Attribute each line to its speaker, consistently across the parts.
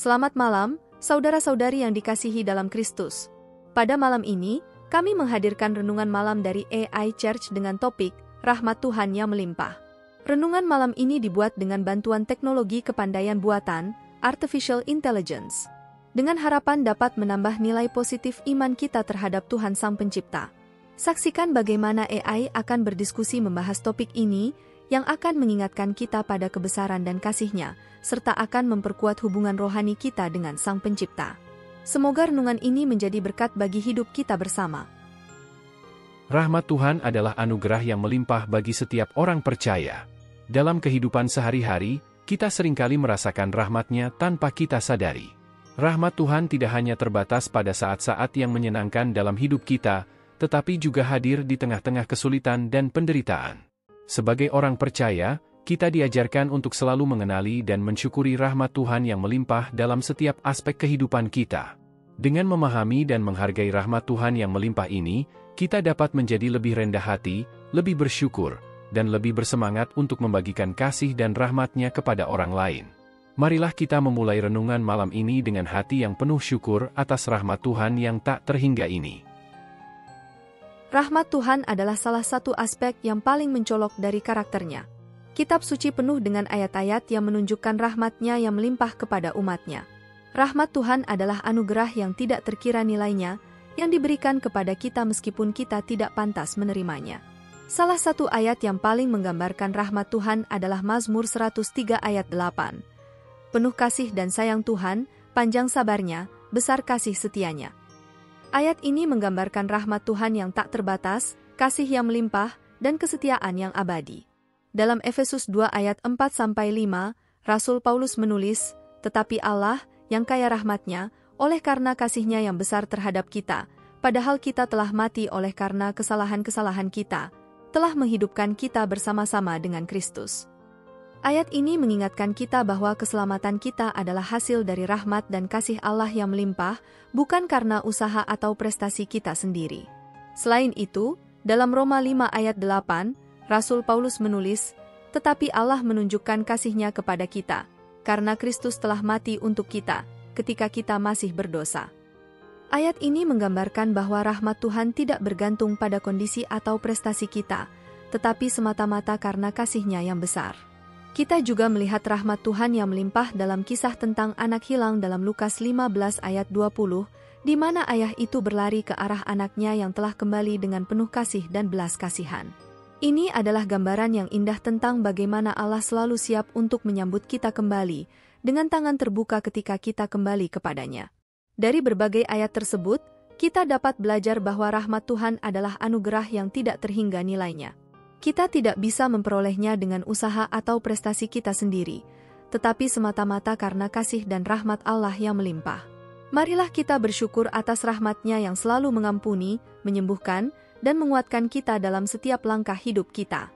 Speaker 1: Selamat malam, saudara-saudari yang dikasihi dalam Kristus. Pada malam ini, kami menghadirkan renungan malam dari AI Church dengan topik, Rahmat Tuhan yang Melimpah. Renungan malam ini dibuat dengan bantuan teknologi kepandaian buatan, Artificial Intelligence, dengan harapan dapat menambah nilai positif iman kita terhadap Tuhan Sang Pencipta. Saksikan bagaimana AI akan berdiskusi membahas topik ini, yang akan mengingatkan kita pada kebesaran dan kasih-Nya, serta akan memperkuat hubungan rohani kita dengan Sang Pencipta. Semoga renungan ini menjadi berkat bagi hidup kita bersama.
Speaker 2: Rahmat Tuhan adalah anugerah yang melimpah bagi setiap orang percaya. Dalam kehidupan sehari-hari, kita seringkali merasakan rahmat-Nya tanpa kita sadari. Rahmat Tuhan tidak hanya terbatas pada saat-saat yang menyenangkan dalam hidup kita, tetapi juga hadir di tengah-tengah kesulitan dan penderitaan. Sebagai orang percaya, kita diajarkan untuk selalu mengenali dan mensyukuri rahmat Tuhan yang melimpah dalam setiap aspek kehidupan kita. Dengan memahami dan menghargai rahmat Tuhan yang melimpah ini, kita dapat menjadi lebih rendah hati, lebih bersyukur, dan lebih bersemangat untuk membagikan kasih dan rahmat-Nya kepada orang lain. Marilah kita memulai renungan malam ini dengan hati yang penuh syukur atas rahmat Tuhan yang tak terhingga ini.
Speaker 1: Rahmat Tuhan adalah salah satu aspek yang paling mencolok dari karakter-Nya. Kitab suci penuh dengan ayat-ayat yang menunjukkan rahmat-Nya yang melimpah kepada umat-Nya. Rahmat Tuhan adalah anugerah yang tidak terkira nilainya, yang diberikan kepada kita meskipun kita tidak pantas menerimanya. Salah satu ayat yang paling menggambarkan rahmat Tuhan adalah Mazmur 103 ayat 8. Penuh kasih dan sayang Tuhan, panjang sabarnya, besar kasih setianya. Ayat ini menggambarkan rahmat Tuhan yang tak terbatas, kasih yang melimpah, dan kesetiaan yang abadi. Dalam Efesus 2 ayat 4-5, Rasul Paulus menulis, "Tetapi Allah, yang kaya rahmat-Nya, oleh karena kasih-Nya yang besar terhadap kita, padahal kita telah mati oleh karena kesalahan-kesalahan kita, telah menghidupkan kita bersama-sama dengan Kristus." Ayat ini mengingatkan kita bahwa keselamatan kita adalah hasil dari rahmat dan kasih Allah yang melimpah, bukan karena usaha atau prestasi kita sendiri. Selain itu, dalam Roma 5 ayat 8, Rasul Paulus menulis, "Tetapi Allah menunjukkan kasih-Nya kepada kita, karena Kristus telah mati untuk kita, ketika kita masih berdosa." Ayat ini menggambarkan bahwa rahmat Tuhan tidak bergantung pada kondisi atau prestasi kita, tetapi semata-mata karena kasih-Nya yang besar. Kita juga melihat rahmat Tuhan yang melimpah dalam kisah tentang anak hilang dalam Lukas 15 ayat 20, di mana ayah itu berlari ke arah anaknya yang telah kembali dengan penuh kasih dan belas kasihan. Ini adalah gambaran yang indah tentang bagaimana Allah selalu siap untuk menyambut kita kembali, dengan tangan terbuka ketika kita kembali kepadanya. Dari berbagai ayat tersebut, kita dapat belajar bahwa rahmat Tuhan adalah anugerah yang tidak terhingga nilainya. Kita tidak bisa memperolehnya dengan usaha atau prestasi kita sendiri, tetapi semata-mata karena kasih dan rahmat Allah yang melimpah. Marilah kita bersyukur atas rahmat-Nya yang selalu mengampuni, menyembuhkan, dan menguatkan kita dalam setiap langkah hidup kita.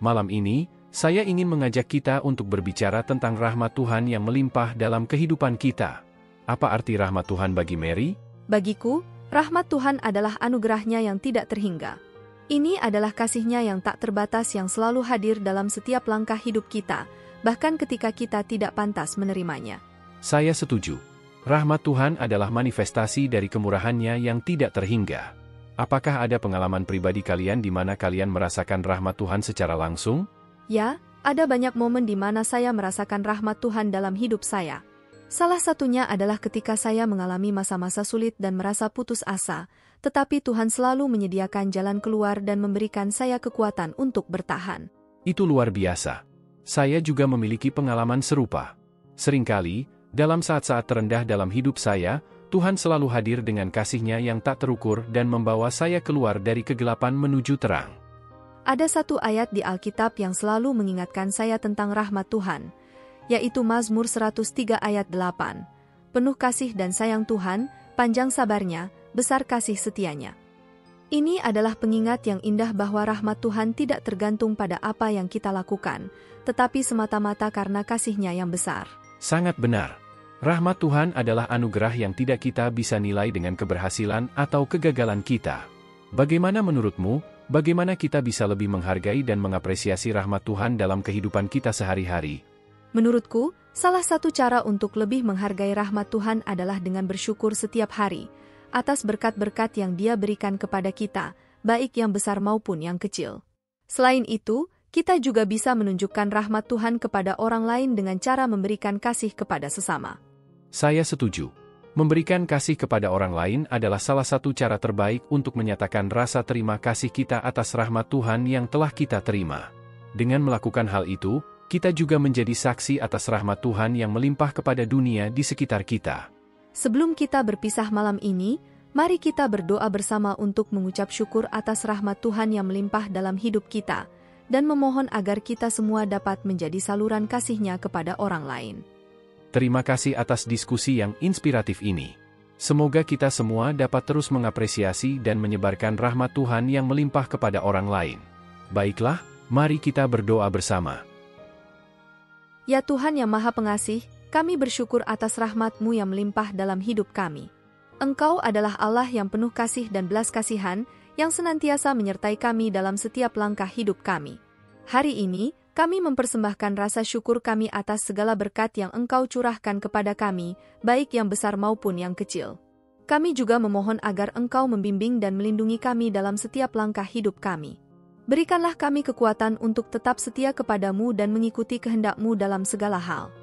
Speaker 2: Malam ini, saya ingin mengajak kita untuk berbicara tentang rahmat Tuhan yang melimpah dalam kehidupan kita. Apa arti rahmat Tuhan bagi Mary?
Speaker 1: Bagiku, rahmat Tuhan adalah anugerah-Nya yang tidak terhingga. Ini adalah kasih-Nya yang tak terbatas yang selalu hadir dalam setiap langkah hidup kita, bahkan ketika kita tidak pantas menerimanya.
Speaker 2: Saya setuju. Rahmat Tuhan adalah manifestasi dari kemurahan-Nya yang tidak terhingga. Apakah ada pengalaman pribadi kalian di mana kalian merasakan rahmat Tuhan secara langsung?
Speaker 1: Ya, ada banyak momen di mana saya merasakan rahmat Tuhan dalam hidup saya. Salah satunya adalah ketika saya mengalami masa-masa sulit dan merasa putus asa, tetapi Tuhan selalu menyediakan jalan keluar dan memberikan saya kekuatan untuk bertahan.
Speaker 2: Itu luar biasa. Saya juga memiliki pengalaman serupa. Seringkali, dalam saat-saat terendah dalam hidup saya, Tuhan selalu hadir dengan kasih-Nya yang tak terukur dan membawa saya keluar dari kegelapan menuju terang.
Speaker 1: Ada satu ayat di Alkitab yang selalu mengingatkan saya tentang rahmat Tuhan, yaitu Mazmur 103 ayat 8. Penuh kasih dan sayang Tuhan, panjang sabarnya, besar kasih setianya. Ini adalah pengingat yang indah bahwa rahmat Tuhan tidak tergantung pada apa yang kita lakukan, tetapi semata-mata karena kasih-Nya yang besar.
Speaker 2: Sangat benar. Rahmat Tuhan adalah anugerah yang tidak kita bisa nilai dengan keberhasilan atau kegagalan kita. Bagaimana menurutmu, bagaimana kita bisa lebih menghargai dan mengapresiasi rahmat Tuhan dalam kehidupan kita sehari-hari?
Speaker 1: Menurutku, Salah satu cara untuk lebih menghargai rahmat Tuhan adalah dengan bersyukur setiap hari atas berkat-berkat yang Dia berikan kepada kita, baik yang besar maupun yang kecil. Selain itu, kita juga bisa menunjukkan rahmat Tuhan kepada orang lain dengan cara memberikan kasih kepada sesama.
Speaker 2: Saya setuju. Memberikan kasih kepada orang lain adalah salah satu cara terbaik untuk menyatakan rasa terima kasih kita atas rahmat Tuhan yang telah kita terima. Dengan melakukan hal itu, kita juga menjadi saksi atas rahmat Tuhan yang melimpah kepada dunia di sekitar kita.
Speaker 1: Sebelum kita berpisah malam ini, mari kita berdoa bersama untuk mengucap syukur atas rahmat Tuhan yang melimpah dalam hidup kita, dan memohon agar kita semua dapat menjadi saluran kasih-Nya kepada orang lain.
Speaker 2: Terima kasih atas diskusi yang inspiratif ini. Semoga kita semua dapat terus mengapresiasi dan menyebarkan rahmat Tuhan yang melimpah kepada orang lain. Baiklah, mari kita berdoa bersama.
Speaker 1: Ya Tuhan yang Maha Pengasih, kami bersyukur atas rahmat-Mu yang melimpah dalam hidup kami. Engkau adalah Allah yang penuh kasih dan belas kasihan, yang senantiasa menyertai kami dalam setiap langkah hidup kami. Hari ini, kami mempersembahkan rasa syukur kami atas segala berkat yang Engkau curahkan kepada kami, baik yang besar maupun yang kecil. Kami juga memohon agar Engkau membimbing dan melindungi kami dalam setiap langkah hidup kami. Berikanlah kami kekuatan untuk tetap setia kepadamu dan mengikuti kehendak-Mu dalam segala hal.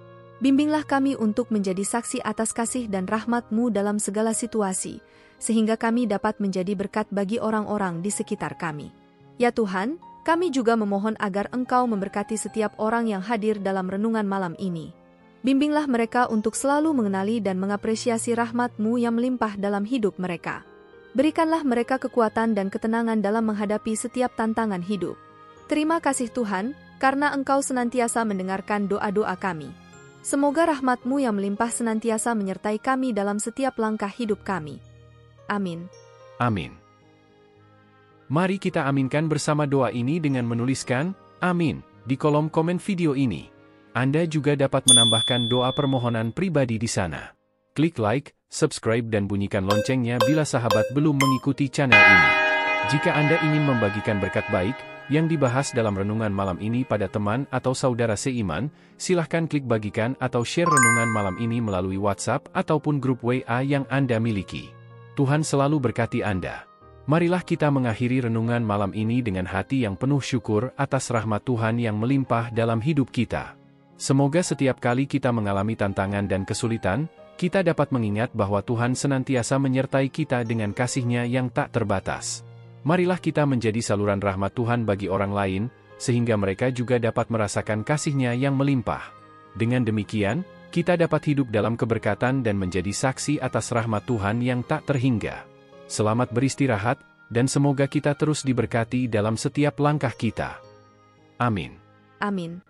Speaker 1: Bimbinglah kami untuk menjadi saksi atas kasih dan rahmat-Mu dalam segala situasi, sehingga kami dapat menjadi berkat bagi orang-orang di sekitar kami. Ya Tuhan, kami juga memohon agar Engkau memberkati setiap orang yang hadir dalam renungan malam ini. Bimbinglah mereka untuk selalu mengenali dan mengapresiasi rahmat-Mu yang melimpah dalam hidup mereka. Berikanlah mereka kekuatan dan ketenangan dalam menghadapi setiap tantangan hidup. Terima kasih Tuhan, karena Engkau senantiasa mendengarkan doa-doa kami. Semoga rahmat-Mu yang melimpah senantiasa menyertai kami dalam setiap langkah hidup kami. Amin.
Speaker 2: Amin. Mari kita aminkan bersama doa ini dengan menuliskan "Amin" di kolom komen video ini. Anda juga dapat menambahkan doa permohonan pribadi di sana. Klik like, subscribe dan bunyikan loncengnya bila sahabat belum mengikuti channel ini. Jika Anda ingin membagikan berkat baik yang dibahas dalam renungan malam ini pada teman atau saudara seiman, silahkan klik bagikan atau share renungan malam ini melalui WhatsApp ataupun grup WA yang Anda miliki. Tuhan selalu berkati Anda. Marilah kita mengakhiri renungan malam ini dengan hati yang penuh syukur atas rahmat Tuhan yang melimpah dalam hidup kita. Semoga setiap kali kita mengalami tantangan dan kesulitan, kita dapat mengingat bahwa Tuhan senantiasa menyertai kita dengan kasih-Nya yang tak terbatas. Marilah kita menjadi saluran rahmat Tuhan bagi orang lain, sehingga mereka juga dapat merasakan kasih-Nya yang melimpah. Dengan demikian, kita dapat hidup dalam keberkatan dan menjadi saksi atas rahmat Tuhan yang tak terhingga. Selamat beristirahat, dan semoga kita terus diberkati dalam setiap langkah kita. Amin.
Speaker 1: Amin.